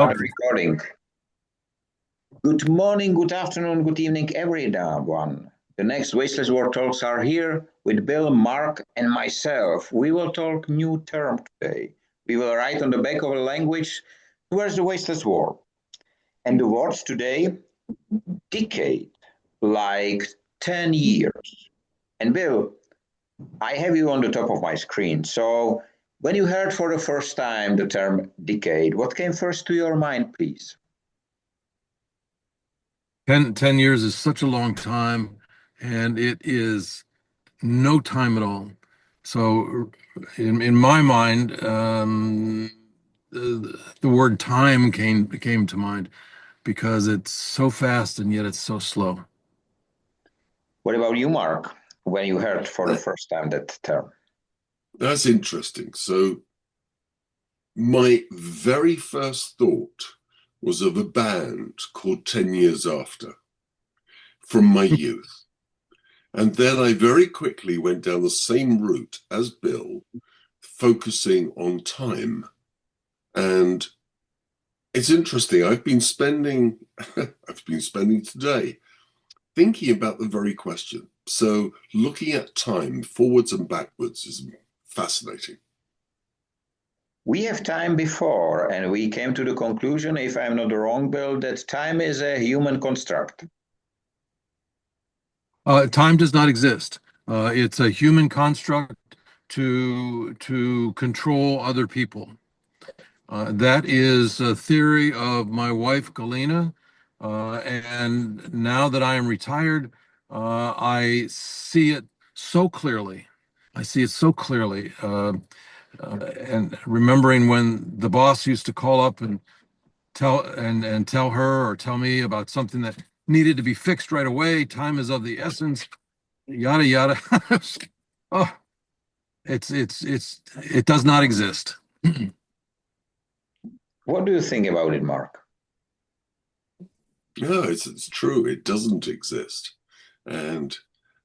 Start recording. Good morning, good afternoon, good evening, everyone. The next Wasteless World Talks are here with Bill, Mark, and myself. We will talk new term today. We will write on the back of a language towards the Wasteless World. And the words today, decade, like 10 years. And Bill, I have you on the top of my screen. So when you heard for the first time the term decade, what came first to your mind, please? 10 years is such a long time, and it is no time at all. So in my mind, the word time came to mind because it's so fast and yet it's so slow. What about you, Mark, when you heard for the first time that term? That's interesting. So my very first thought was of a band called 10 Years After from my youth. And then I very quickly went down the same route as Bill, focusing on time. And it's interesting. I've been spending today thinking about the very question. So looking at time forwards and backwards is fascinating. We have time before, and we came to the conclusion, if I'm not wrong, Bill, that time is a human construct. Time does not exist. It's a human construct to control other people. That is a theory of my wife, Galena. And now that I am retired, I see it so clearly. I see it so clearly. And remembering when the boss used to call up and tell her or tell me about something that needed to be fixed right away, time is of the essence, yada yada. Oh, it does not exist. What do you think about it, Mark? No, it's true. It doesn't exist. And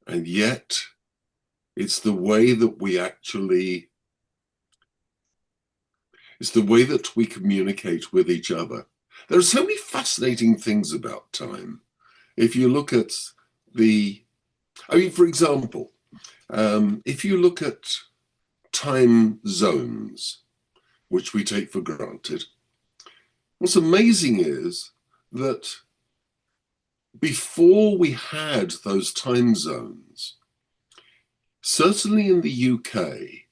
yet it's the way that we communicate with each other. There are so many fascinating things about time. If you look at for example, if you look at time zones, which we take for granted, what's amazing is that before we had those time zones, certainly in the UK,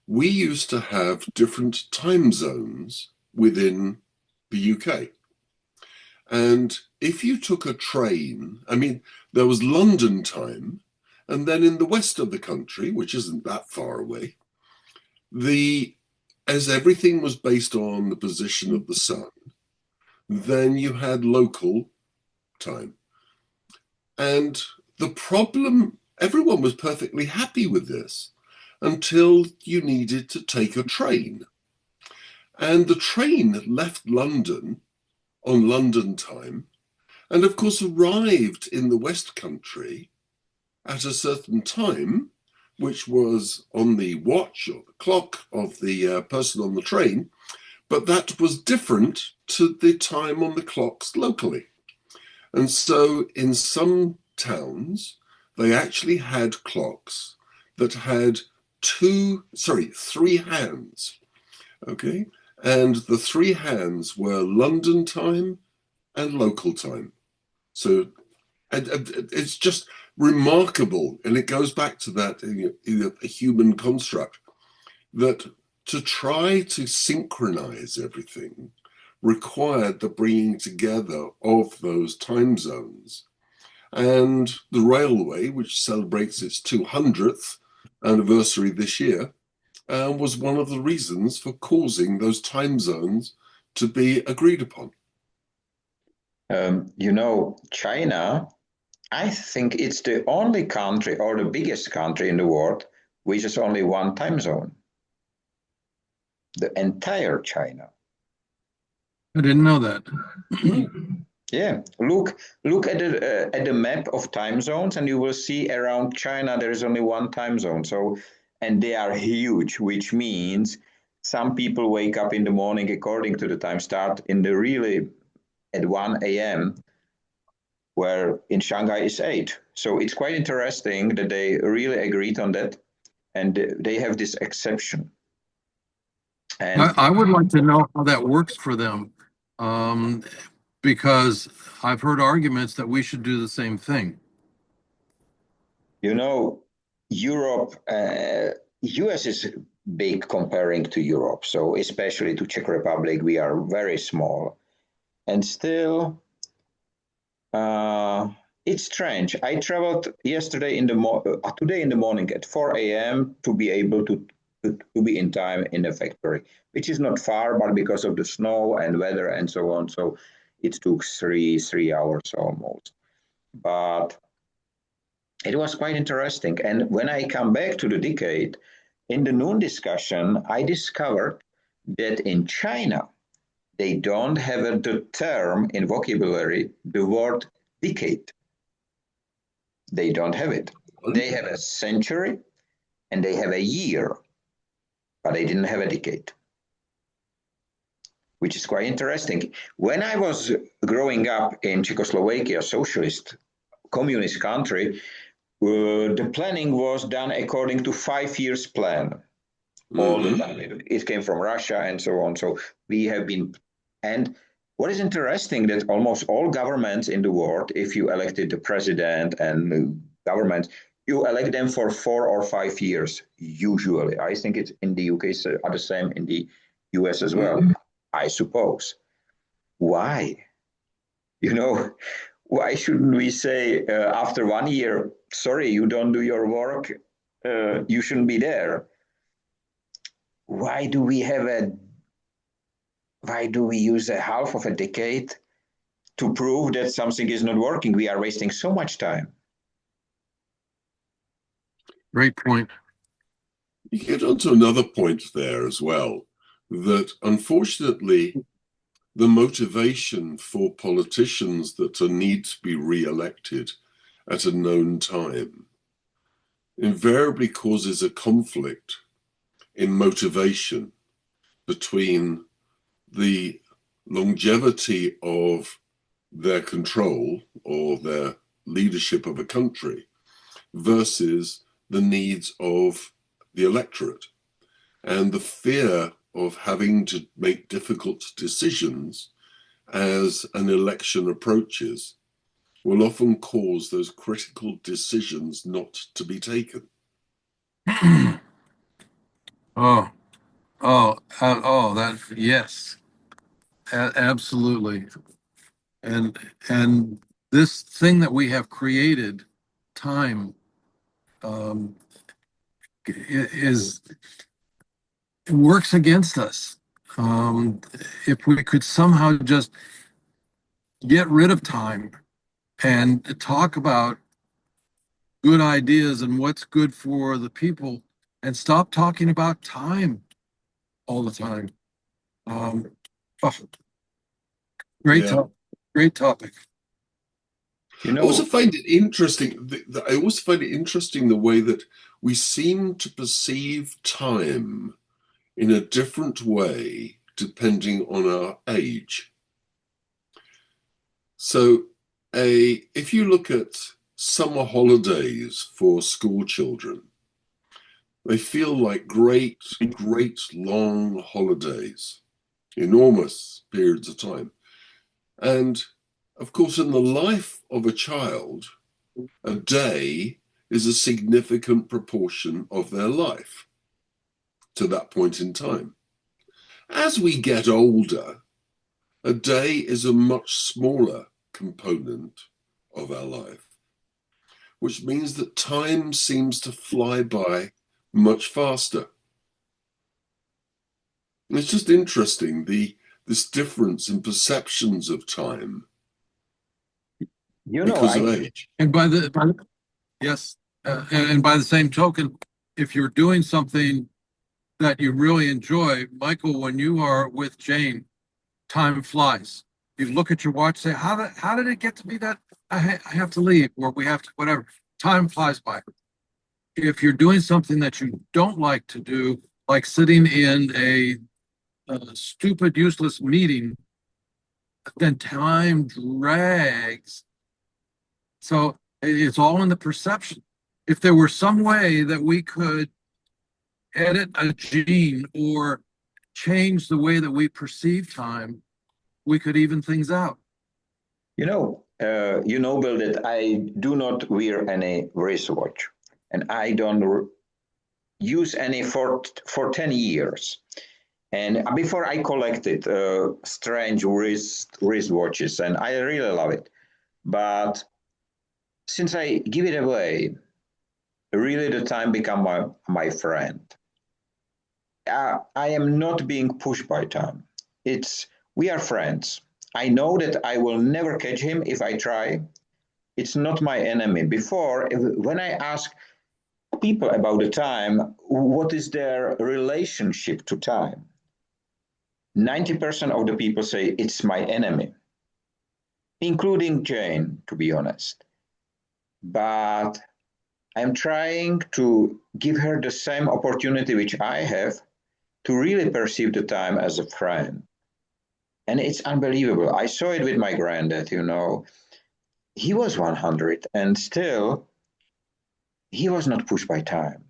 we used to have different time zones within the UK. And if you took a train, there was London time, and then in the west of the country, which isn't that far away, as everything was based on the position of the sun, then you had local time. And the problem, everyone was perfectly happy with this until you needed to take a train. And the train left London on London time and of course arrived in the West Country at a certain time, which was on the watch or the clock of the person on the train, but that was different to the time on the clocks locally. And so in some towns, they actually had clocks that had three hands, okay? And the three hands were London time and local time. So and it's just remarkable, and it goes back to that a human construct, that to try to synchronize everything required the bringing together of those time zones. And the railway, which celebrates its 200th anniversary this year, was one of the reasons for causing those time zones to be agreed upon. China, I think it's the only country or the biggest country in the world which is only one time zone. The entire China. I didn't know that. Yeah, look at the map of time zones, and you will see around China there is only one time zone. So, and they are huge, which means some people wake up in the morning according to the time, start in the really at 1 a.m., where in Shanghai is 8. So it's quite interesting that they really agreed on that, and they have this exception. And I would like to know how that works for them, because I've heard arguments that we should do the same thing. you know, Europe, US is big comparing to Europe. So especially to Czech Republic, we are very small. And still, it's strange. I traveled yesterday today in the morning at 4 a.m. to be able to be in time in the factory, which is not far, but because of the snow and weather and so on, so it took three hours almost. But it was quite interesting. And when I come back to the decade, in the noon discussion, I discovered that in China, they don't have the term in vocabulary, the word decade. They don't have it. They have a century and they have a year, but they didn't have a decade, which is quite interesting. When I was growing up in Czechoslovakia, socialist, communist country, the planning was done according to 5 years plan. All the time. It came from Russia and so on. So we have been, and what is interesting that almost all governments in the world, if you elected the president and the government, you elect them for 4 or 5 years, usually. I think it's in the UK, so are the same in the US as well, I suppose. Why? You know, why shouldn't we say after 1 year, sorry, you don't do your work, you shouldn't be there? Why do we use a half of a decade to prove that something is not working? We are wasting so much time. Great point. You get onto another point there as well, that unfortunately, the motivation for politicians that need to be re-elected at a known time invariably causes a conflict in motivation between the longevity of their control or their leadership of a country versus the needs of the electorate, and the fear of having to make difficult decisions as an election approaches will often cause those critical decisions not to be taken. That, yes, absolutely. And this thing that we have created, time, it works against us. If we could somehow just get rid of time and talk about good ideas and what's good for the people, and stop talking about time all the time. Great topic. I also find it interesting. I always find it interesting the way that we seem to perceive time in a different way depending on our age. So, if you look at summer holidays for school children, they feel like great long holidays, enormous periods of time. And of course, in the life of a child, a day is a significant proportion of their life to that point in time. As we get older, a day is a much smaller component of our life, which means that time seems to fly by much faster. And it's just interesting, this difference in perceptions of time because of age. And by the same token, if you're doing something that you really enjoy, Michael, when you are with Jane, time flies. You look at your watch, say, how did it get to be that I have to leave, or we have to, whatever. Time flies by. If you're doing something that you don't like to do, like sitting in a stupid, useless meeting, then time drags. So it's all in the perception. If there were some way that we could edit a gene or change the way that we perceive time, we could even things out. Bill, that I do not wear any wristwatch, and I don't use any for 10 years. And before I collected strange wristwatches, and I really love it. But since I give it away, really the time become my friend. I am not being pushed by time. We are friends. I know that I will never catch him if I try. It's not my enemy. Before, when I ask people about the time, what is their relationship to time? 90% of the people say it's my enemy, including Jane, to be honest. But I'm trying to give her the same opportunity which I have to really perceive the time as a friend. And it's unbelievable. I saw it with my granddad, He was 100 and still he was not pushed by time.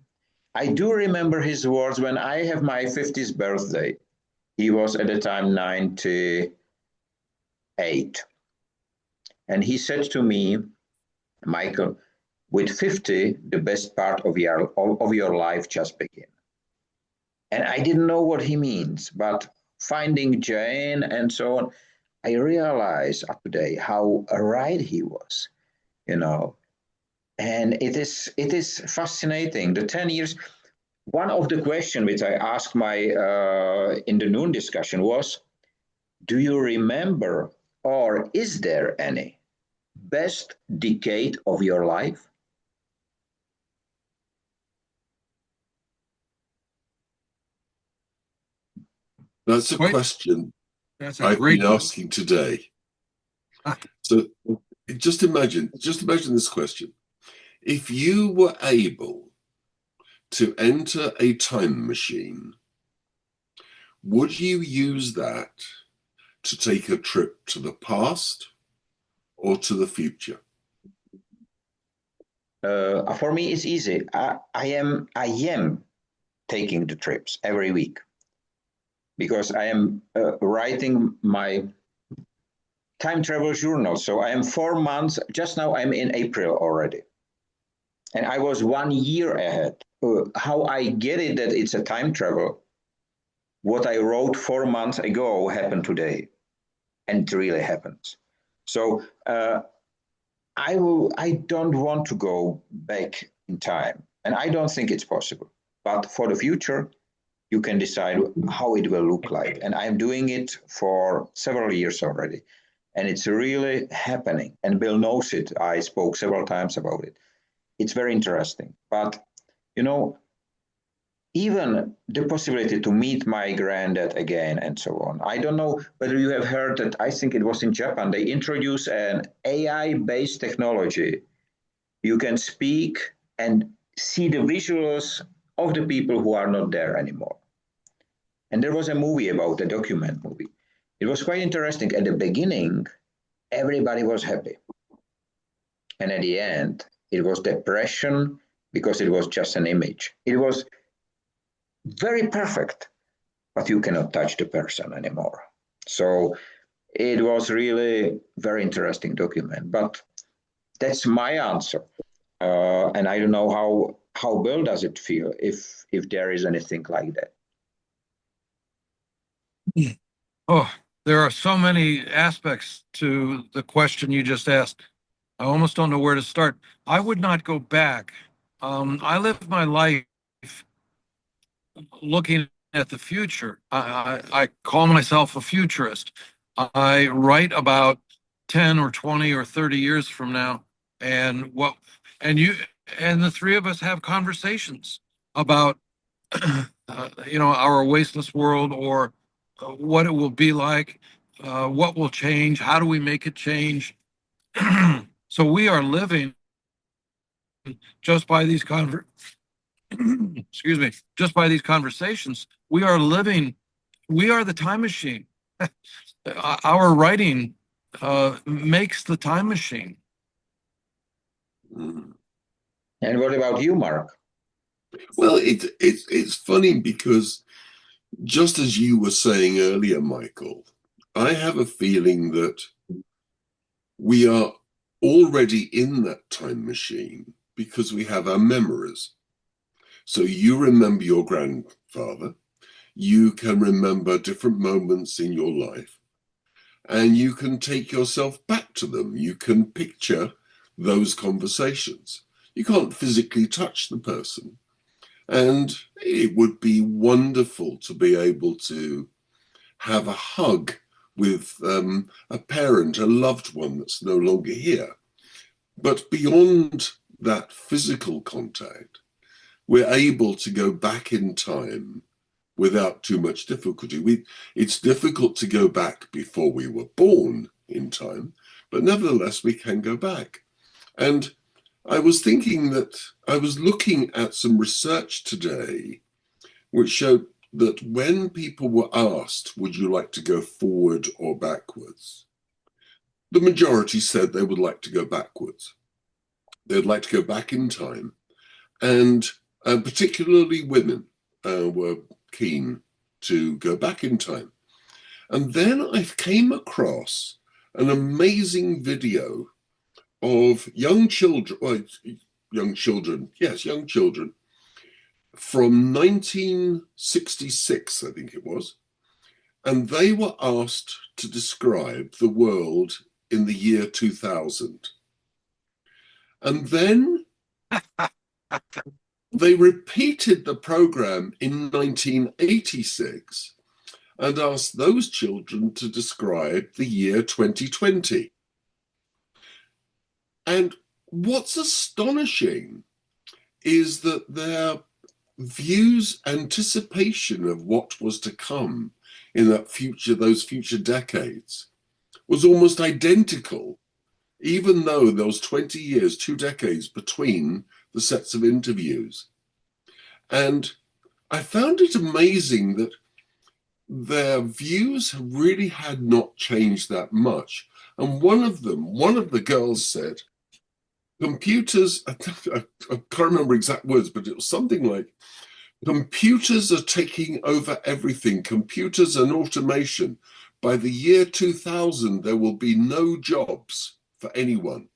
I do remember his words when I have my 50th birthday. He was at the time 98. And he said to me, Michael, with 50, the best part of your life just began. And I didn't know what he means, but finding Jane and so on, I realized today how right he was, And it is fascinating. The 10 years. One of the questions which I asked my in the noon discussion was, do you remember, or is there any best decade of your life? That's a question That's a I've great been asking today. So just imagine this question. If you were able to enter a time machine, would you use that to take a trip to the past or to the future? For me, it's easy. I am taking the trips every week because I am writing my time travel journal. So I am 4 months. Just now, I'm in April already, and I was 1 year ahead. How I get it that it's a time travel? What I wrote 4 months ago happened today, and it really happens. So I don't want to go back in time, and I don't think it's possible. But for the future, you can decide how it will look like. And I'm doing it for several years already, and it's really happening. And Bill knows it. I spoke several times about it. It's very interesting. But even the possibility to meet my granddad again and so on. I don't know whether you have heard that. I think it was in Japan. They introduced an AI-based technology. You can speak and see the visuals of the people who are not there anymore. And there was a movie about a document movie. It was quite interesting. At the beginning, everybody was happy. And at the end, it was depression because it was just an image. It was very perfect, but you cannot touch the person anymore. So it was really very interesting document, but that's my answer. And I don't know how Bill does it feel if there is anything like that. Oh, there are so many aspects to the question you just asked. I almost don't know where to start. I would not go back. I live my life looking at the future. I call myself a futurist. I write about 10 or 20 or 30 years from now, and the three of us have conversations about our wasteless world, or what it will be like, what will change, how do we make it change. So we are living just by these excuse me, just by these conversations, we are the time machine. Our writing makes the time machine. Mm. And what about you, Mark? Well, it's funny because just as you were saying earlier, Michael, I have a feeling that we are already in that time machine because we have our memories. So you remember your grandfather, you can remember different moments in your life, and you can take yourself back to them. You can picture those conversations. You can't physically touch the person. And it would be wonderful to be able to have a hug with a parent, a loved one that's no longer here. But beyond that physical contact, we're able to go back in time without too much difficulty. It's difficult to go back before we were born in time, but nevertheless, we can go back. And I was thinking that I was looking at some research today which showed that when people were asked, would you like to go forward or backwards? The majority said they would like to go backwards. They'd like to go back in time. And particularly women were keen to go back in time. And then I came across an amazing video of young children, young children from 1966, I think it was, and they were asked to describe the world in the year 2000. And then they repeated the program in 1986 and asked those children to describe the year 2020. And what's astonishing is that their views, anticipation of what was to come in those future decades, was almost identical, even though there was 20 years, 2 decades between the sets of interviews. And I found it amazing that their views really had not changed that much. And one of the girls said, computers, I can't remember exact words, but it was something like, computers are taking over everything, computers and automation. By the year 2000, there will be no jobs for anyone.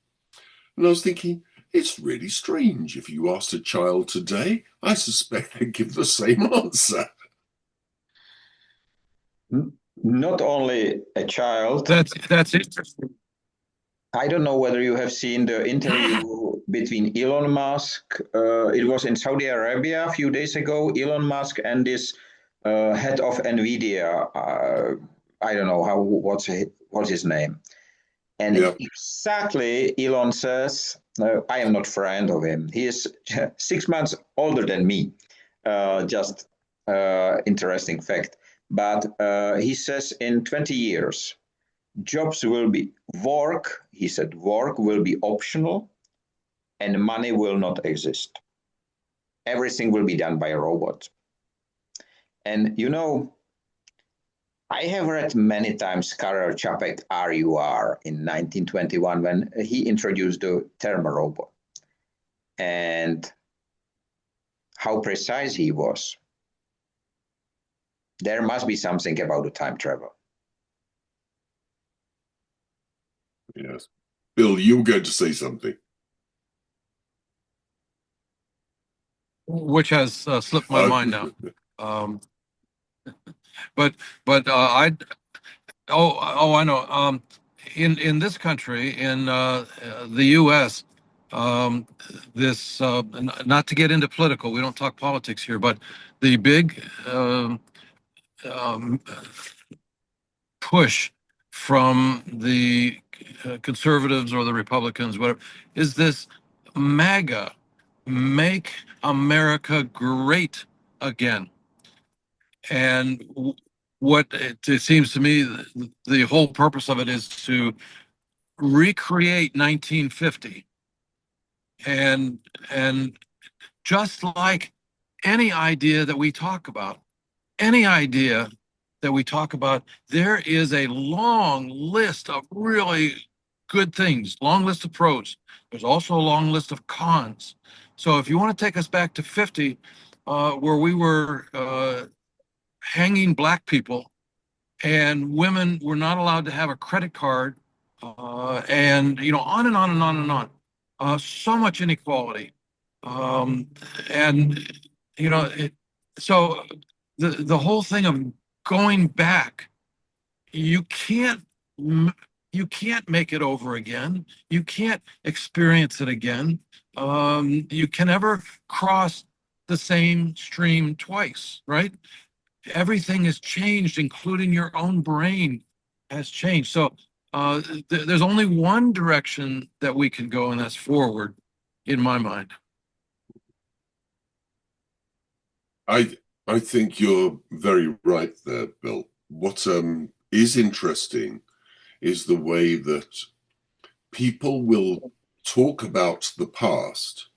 And I was thinking, it's really strange. If you asked a child today, I suspect they'd give the same answer. Not only a child. That's interesting. I don't know whether you have seen the interview between Elon Musk. It was in Saudi Arabia a few days ago. Elon Musk and this head of NVIDIA. I don't know what's his name. And Yeah. exactly, Elon says, I am not a friend of him. He is 6 months older than me. Just interesting fact. But he says in 20 years, jobs will be work. He said work will be optional and money will not exist. Everything will be done by a robot. And you know, I have read many times Karel Čapek RUR in 1921 when he introduced the term robot and how precise he was. There must be something about the time travel. Yes. Bill, you were going to say something. Which has slipped my mind now. But I know. In this country, in the U.S., this not to get into political, we don't talk politics here, but the big push from the conservatives or the Republicans, whatever, is this MAGA, Make America Great Again. And what it seems to me, the whole purpose of it is to recreate 1950. And just like any idea that we talk about, any idea that we talk about, there is a long list of really good things, long list of pros. There's also a long list of cons. So if you want to take us back to 50, where we were hanging black people and women were not allowed to have a credit card, and on and on and on and on. So much inequality, um, and so the whole thing of going back, you can't you can't make it over again. You can't experience it again. You can never cross the same stream twice, right? Everything has changed, including your own brain has changed. So there's only one direction that we can go, and that's forward, in my mind. I think you're very right there, Bill. What is interesting is the way that people will talk about the past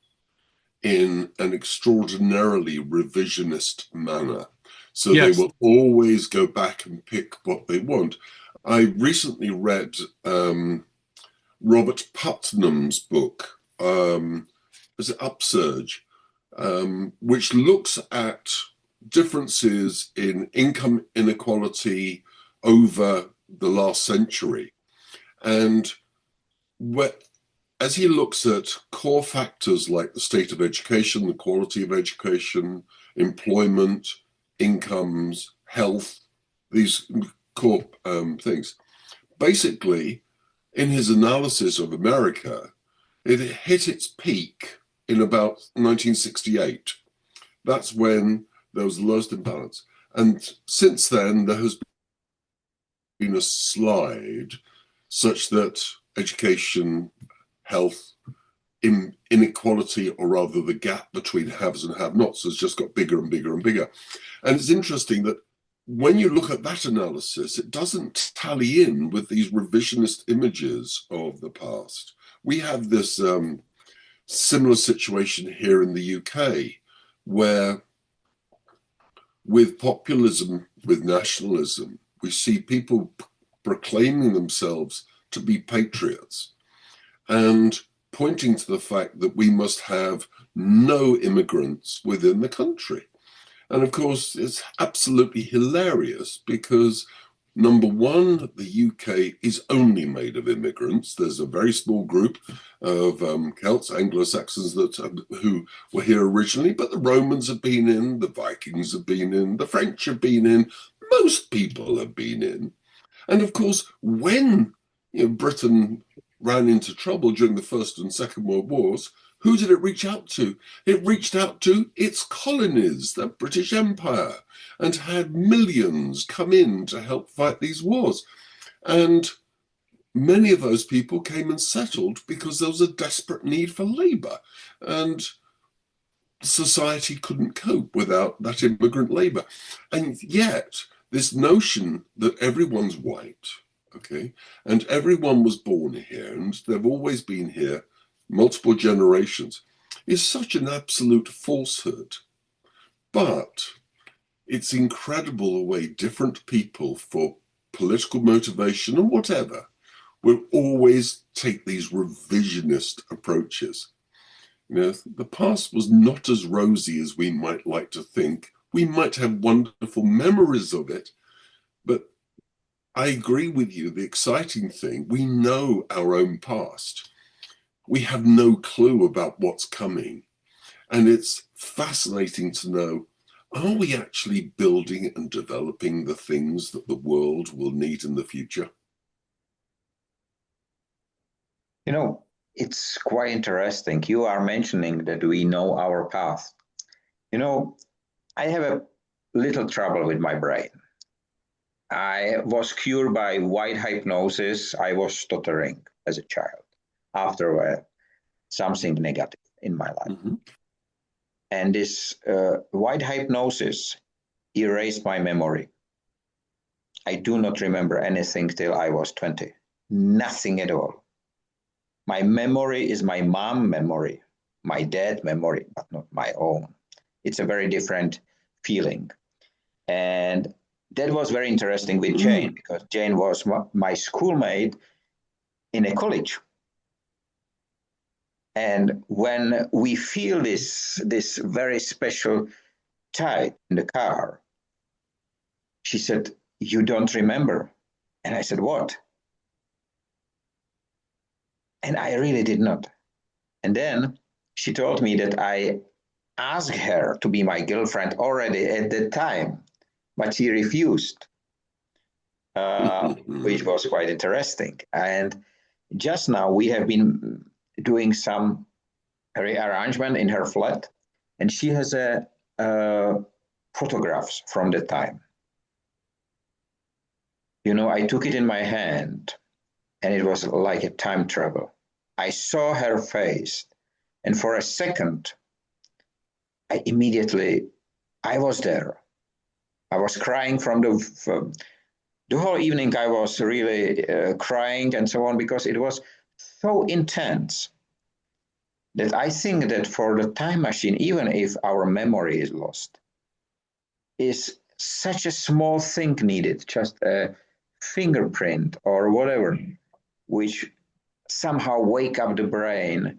in an extraordinarily revisionist manner. So they Yes. will always go back and pick what they want. I recently read Robert Putnam's book, is it Upsurge, which looks at differences in income inequality over the last century. And as he looks at core factors like the state of education, the quality of education, employment, incomes, health, these core things, basically, in his analysis of America, it hit its peak in about 1968. That's when there was the lowest imbalance. And since then, there has been a slide such that education, health, inequality, or rather the gap between haves and have-nots, has just got bigger and bigger and bigger. And it's interesting that when you look at that analysis, it doesn't tally in with these revisionist images of the past. We have this similar situation here in the UK, where with populism, with nationalism, we see people proclaiming themselves to be patriots and pointing to the fact that we must have no immigrants within the country. And of course, it's absolutely hilarious because, number one, the UK is only made of immigrants. There's a very small group of Celts, Anglo-Saxons who were here originally, but the Romans have been in, the Vikings have been in, the French have been in, most people have been in. And of course, when Britain ran into trouble during the First and Second World Wars, who did it reach out to? It reached out to its colonies, the British Empire, and had millions come in to help fight these wars. And many of those people came and settled because there was a desperate need for labor. And society couldn't cope without that immigrant labor. And yet, this notion that everyone's white, okay, and everyone was born here, and they've always been here multiple generations, is such an absolute falsehood. But it's incredible the way different people, for political motivation and whatever, will always take these revisionist approaches. The past was not as rosy as we might like to think. We might have wonderful memories of it, but I agree with you. The exciting thing, we know our own past. We have no clue about what's coming. And it's fascinating to know, are we actually building and developing the things that the world will need in the future? It's quite interesting. You are mentioning that we know our past. I have a little trouble with my brain. I was cured by white hypnosis. I was stuttering as a child after something negative in my life. Mm-hmm. And this white hypnosis erased my memory. I do not remember anything till I was 20. Nothing at all. My memory is my mom memory, my dad memory, but not my own. it's a very different feeling. And that was very interesting with Jane, because Jane was my schoolmate in a college. And when we feel this very special tie in the car, she said, "You don't remember?" And I said, "What?" And I really did not. And then she told me that I asked her to be my girlfriend already at the time, but she refused, which was quite interesting. And just now we have been doing some rearrangement in her flat, and she has photographs from the time. You know, I took it in my hand, and it was like a time travel. I saw her face, and for a second, I was there. I was crying from the whole evening. I was really crying and so on, because it was so intense that I think that for the time machine, even if our memory is lost, is such a small thing needed, just a fingerprint or whatever, which somehow wake up the brain.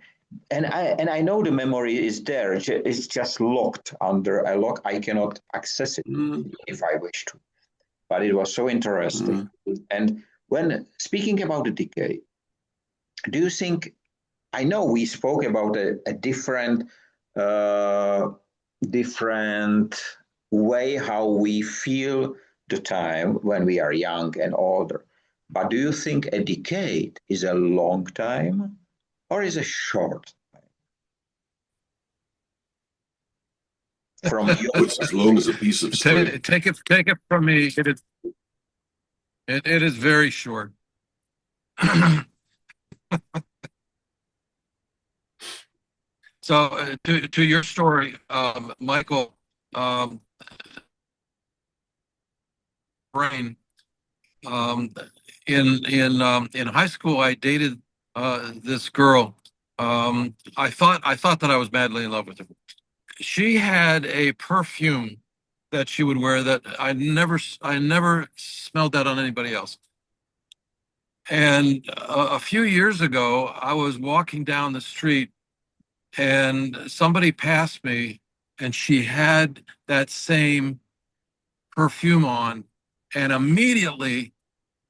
And I know the memory is there. It's just locked under a lock. I cannot access it if I wish to. But it was so interesting. And when speaking about the decay, do you think, I know we spoke about a different way how we feel the time when we are young and older. But do you think a decade is a long time or is a short time? From your It's as long as a piece of string. Take it from me. It is very short. So to your story, Michael, brain. In high school, I dated this girl. I thought that I was madly in love with her. She had a perfume that she would wear that I never smelled that on anybody else. And a few years ago, I was walking down the street and somebody passed me and she had that same perfume on, and immediately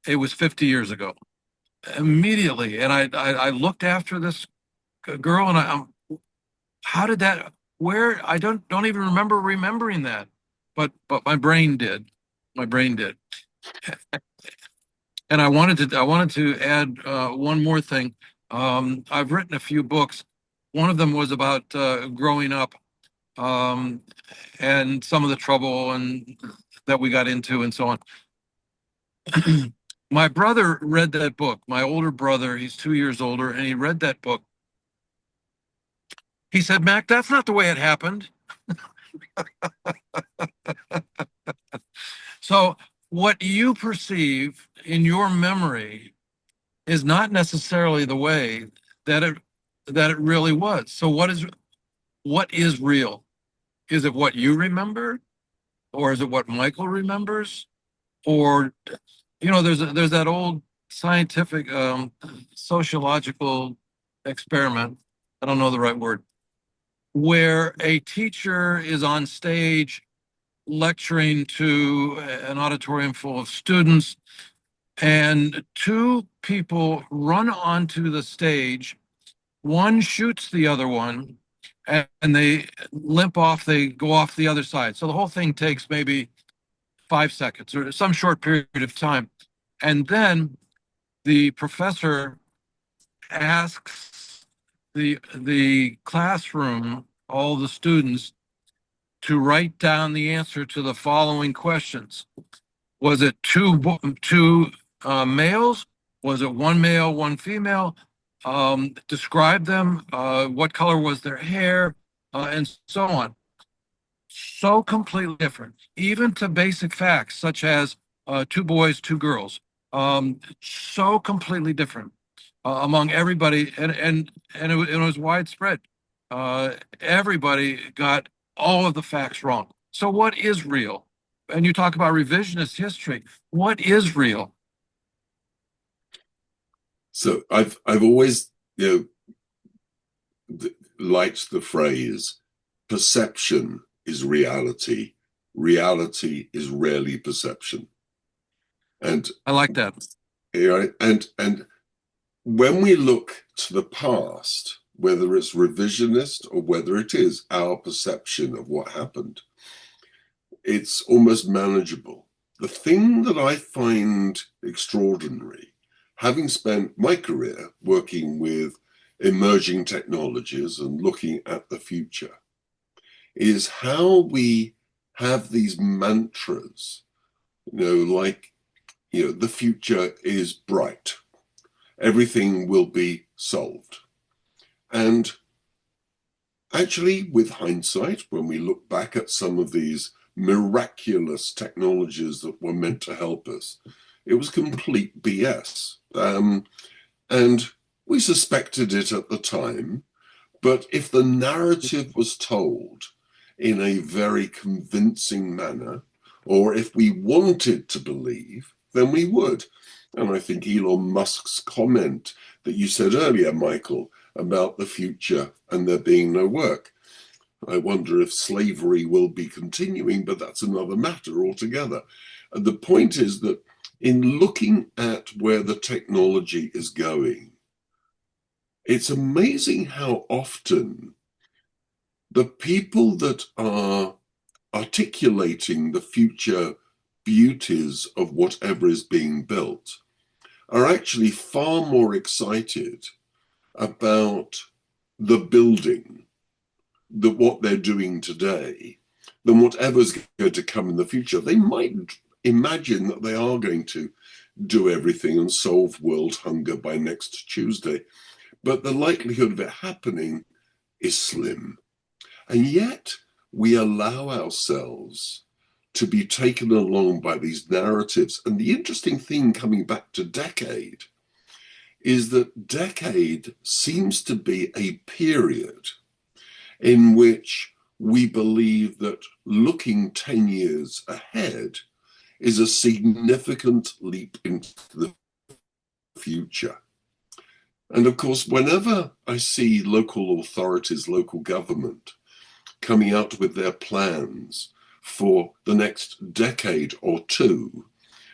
it was 50 years ago. Immediately. And I looked after this girl and how did that, where, I don't even remember remembering that, but my brain did. My brain did. And I wanted to add one more thing. I've written a few books. One of them was about growing up and some of the trouble and that we got into and so on. My brother read that book. My older brother, he's 2 years older, and he read that book. He said, "Mac, that's not the way it happened." So what you perceive in your memory is not necessarily the way that it really was. So what is real? Is it what you remember, or is it what Michael remembers? Or, there's that old scientific sociological experiment, I don't know the right word, where a teacher is on stage lecturing to an auditorium full of students, and two people run onto the stage. One shoots the other one, and they limp off, they go off the other side. So the whole thing takes maybe 5 seconds or some short period of time. And then the professor asks the classroom, all the students, to write down the answer to the following questions. Was it two males? Was it one male, one female? Describe them. What color was their hair? And so on. So completely different, even to basic facts such as two boys, two girls. So completely different among everybody, and it was widespread. Everybody got all of the facts wrong. So what is real? And you talk about revisionist history. What is real? So I've always, liked the phrase, perception is reality. Reality is rarely perception. And I like that. and when we look to the past, whether it's revisionist or whether it is our perception of what happened, it's almost manageable. The thing that I find extraordinary, having spent my career working with emerging technologies and looking at the future, is how we have these mantras, like, the future is bright, everything will be solved. And actually, with hindsight, when we look back at some of these miraculous technologies that were meant to help us, it was complete BS. And we suspected it at the time, but if the narrative was told in a very convincing manner, or if we wanted to believe, then we would. And I think Elon Musk's comment that you said earlier, Michael, about the future and there being no work. I wonder if slavery will be continuing, but that's another matter altogether. And the point is that in looking at where the technology is going, it's amazing how often the people that are articulating the future beauties of whatever is being built are actually far more excited about the building, what they're doing today, than whatever's going to come in the future. They might imagine that they are going to do everything and solve world hunger by next Tuesday, but the likelihood of it happening is slim. And yet we allow ourselves to be taken along by these narratives. And the interesting thing, coming back to decade, is that decade seems to be a period in which we believe that looking 10 years ahead is a significant leap into the future. And of course, whenever I see local authorities, local government coming out with their plans for the next decade or two,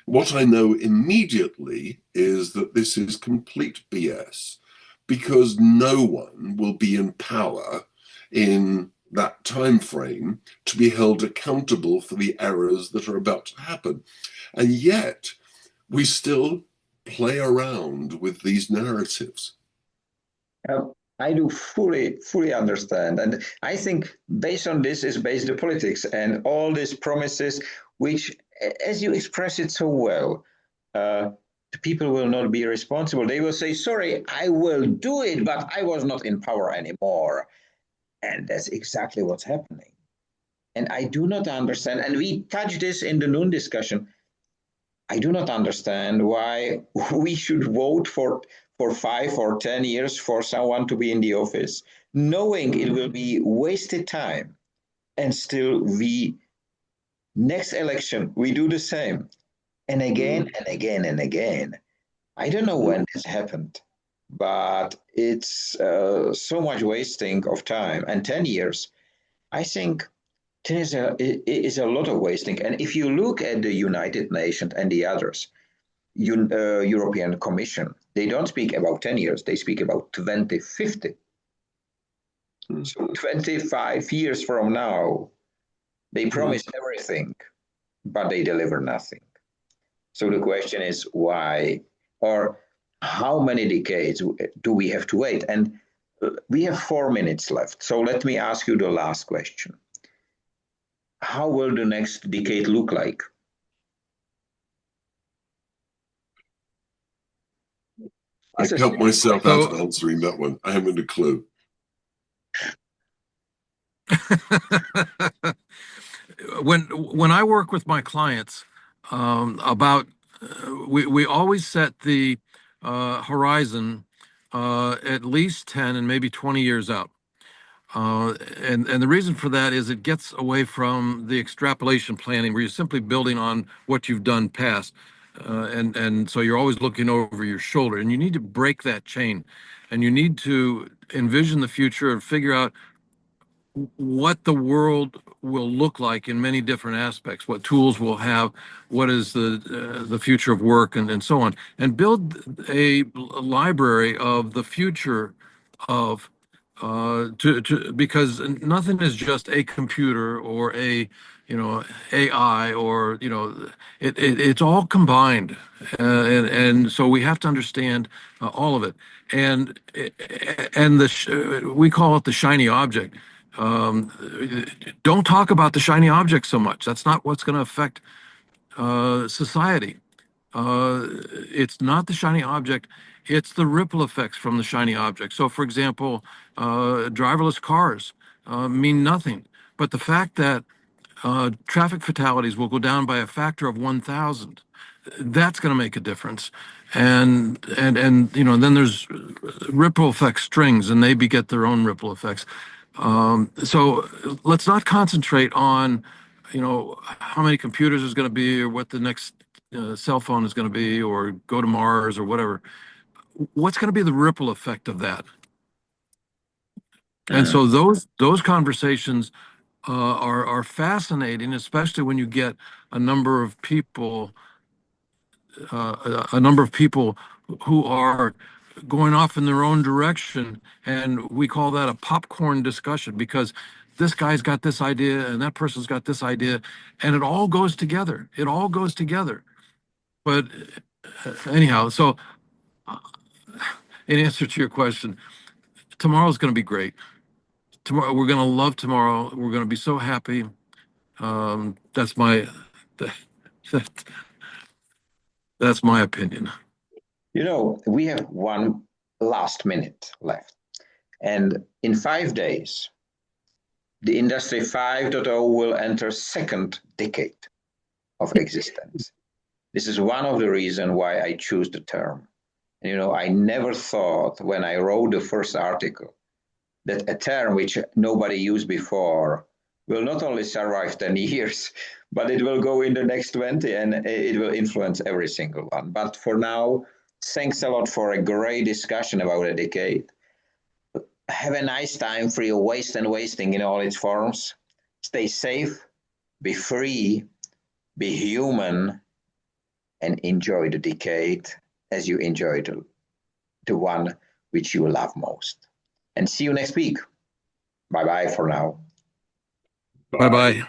what I know immediately is that this is complete BS, because no one will be in power in that time frame to be held accountable for the errors that are about to happen. And yet we still play around with these narratives. I do fully understand. And I think based on this is based the politics and all these promises, which, as you express it so well, the people will not be responsible. They will say, sorry, I will do it, but I was not in power anymore. And that's exactly what's happening. And I do not understand, and we touched this in the noon discussion, I do not understand why we should vote for 5 or 10 years for someone to be in the office, knowing it will be wasted time. And still, next election, we do the same. And again and again and again. I don't know when this happened, but it's so much wasting of time. And 10 years, I think 10 is a lot of wasting. And if you look at the United Nations and the others, European Commission, they don't speak about 10 years, they speak about 2050. So 25 years from now, they promise everything, but they deliver nothing. So the question is why, or how many decades do we have to wait? And we have 4 minutes left. So let me ask you the last question. How will the next decade look like? I help myself out of answering that one. I haven't a clue. When I work with my clients we always set the horizon at least 10 and maybe 20 years out. And the reason for that is it gets away from the extrapolation planning where you're simply building on what you've done past. And so you're always looking over your shoulder, and you need to break that chain, and you need to envision the future and figure out what the world will look like in many different aspects, what tools we'll have, what is the future of work, and so on, and build a library of the future of because nothing is just a computer or a AI or it's all combined, and so we have to understand all of it, and we call it the shiny object. um, don't talk about the shiny object so much. That's not what's going to affect society. It's not the shiny object, it's the ripple effects from the shiny object. So, for example, driverless cars mean nothing. But the fact that traffic fatalities will go down by a factor of 1,000, that's going to make a difference. And then there's ripple effect strings, and they beget their own ripple effects. So let's not concentrate on how many computers there's going to be, or what the next cell phone is going to be, or go to Mars or whatever. What's going to be the ripple effect of that? And so those conversations are fascinating, especially when you get a number of people who are going off in their own direction, and we call that a popcorn discussion, because this guy's got this idea and that person's got this idea, and it all goes together. It all goes together. But anyhow, so in answer to your question, tomorrow's going to be great. Tomorrow we're going to love tomorrow. We're going to be so happy. That's my that, that's my opinion. We have one last minute left. And in 5 days, the Industry 5.0 will enter second decade of existence. This is one of the reasons why I choose the term. And, I never thought when I wrote the first article that a term which nobody used before will not only survive 10 years, but it will go in the next 20 and it will influence every single one. But for now, thanks a lot for a great discussion about a decade. Have a nice time free of waste and wasting in all its forms. Stay safe, be free, be human, and enjoy the decade as you enjoy the one which you love most. And see you next week. Bye-bye for now. Bye-bye.